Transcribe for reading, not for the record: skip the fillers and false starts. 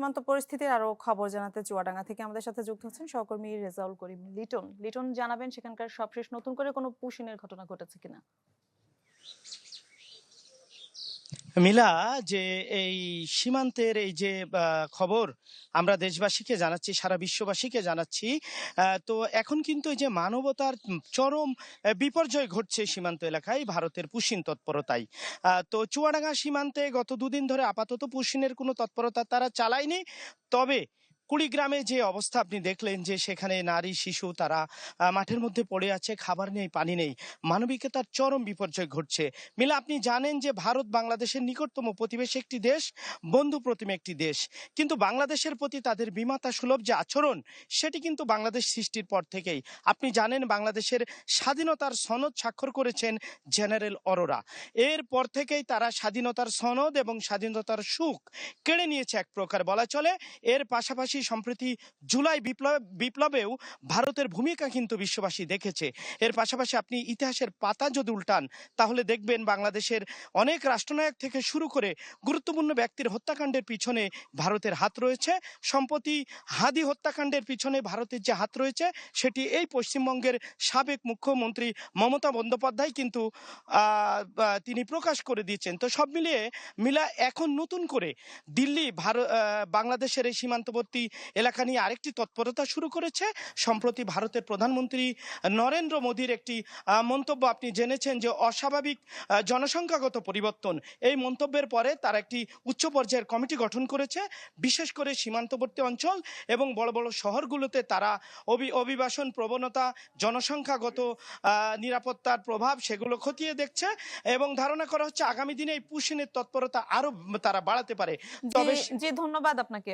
সীমান্ত পরিস্থিতির আরো খবর জানাতে চুয়াডাঙ্গা থেকে আমাদের সাথে যুক্ত হচ্ছেন সহকর্মী রেজাউল করিম লিটন। লিটন, জানাবেন সেখানকার সবশেষ নতুন করে কোনো পুশিনের ঘটনা ঘটেছে কিনা? মিলা, যে এই সীমান্তের এই যে খবর আমরা দেশবাসীকে জানাচ্ছি, সারা বিশ্ববাসীকে জানাচ্ছি। তো এখন কিন্তু এই যে মানবতার চরম বিপর্যয় ঘটছে সীমান্ত এলাকায় ভারতের পুশিন তৎপরতায়। তো চুয়াডাঙ্গা সীমান্তে গত দুদিন ধরে আপাতত পুশিনের কোনো তৎপরতা তারা চালায়নি। তবে কুড়িগ্রামে যে অবস্থা আপনি দেখলেন, যে সেখানে নারী শিশু তারা মাঠের মধ্যে পড়ে আছে, খাবার নেই, পানি নেই, মানবিকতার চরম বিপর্যয় ঘটছে। মিলা, আপনি জানেন যে ভারত বাংলাদেশের নিকটতম প্রতিবেশী একটি দেশ, বন্ধু প্রতিম একটি দেশ, কিন্তু বাংলাদেশের প্রতি তাদের বিমাতা সুলভ যে আচরণ, সেটি কিন্তু বাংলাদেশ সৃষ্টির পর থেকেই। আপনি জানেন বাংলাদেশের স্বাধীনতার সনদ স্বাক্ষর করেছেন জেনারেল অরোরা। এরপর থেকেই তারা স্বাধীনতার সনদ এবং স্বাধীনতার সুখ কেড়ে নিয়েছে এক প্রকার বলা চলে। এর পাশাপাশি সম্প্রতি জুলাই বিপ্লবেও ভারতের ভূমিকা কিন্তু বিশ্ববাসী দেখেছে। এর পাশাপাশি আপনি ইতিহাসের পাতা যদি উল্টান, তাহলে দেখবেন বাংলাদেশের অনেক রাষ্ট্রনায়ক থেকে শুরু করে গুরুত্বপূর্ণ ব্যক্তির হত্যাকাণ্ডের পিছনে ভারতের হাত রয়েছে। সম্প্রতি হাদি হত্যাকাণ্ডের পিছনে ভারতের যে হাত রয়েছে, সেটি এই পশ্চিমবঙ্গের সাবেক মুখ্যমন্ত্রী মমতা বন্দ্যোপাধ্যায় কিন্তু তিনি প্রকাশ করে দিয়েছেন। তো সব মিলিয়ে মিলা, এখন নতুন করে দিল্লি বাংলাদেশের এই সীমান্তবর্তী এলাকা নিয়ে আরেকটি তৎপরতা শুরু করেছে। সম্প্রতি ভারতের প্রধানমন্ত্রী নরেন্দ্র মোদীর একটি মন্তব্য আপনি জেনেছেন, যে অস্বাভাবিক জনসংখ্যাগত পরিবর্তন। এই মন্তব্যের পরে তারা একটি উচ্চ পর্যায়ের কমিটি গঠন করেছে। বিশেষ করে সীমান্তবর্তী অঞ্চল এবং বড় বড় শহরগুলোতে তারা অভিবাসন প্রবণতা, জনসংখ্যাগত নিরাপত্তার প্রভাব, সেগুলো খতিয়ে দেখছে এবং ধারণা করা হচ্ছে আগামী দিনে এই পুশিনের তৎপরতা আরো তারা বাড়াতে পারে। জি, তবে জি, ধন্যবাদ আপনাকে।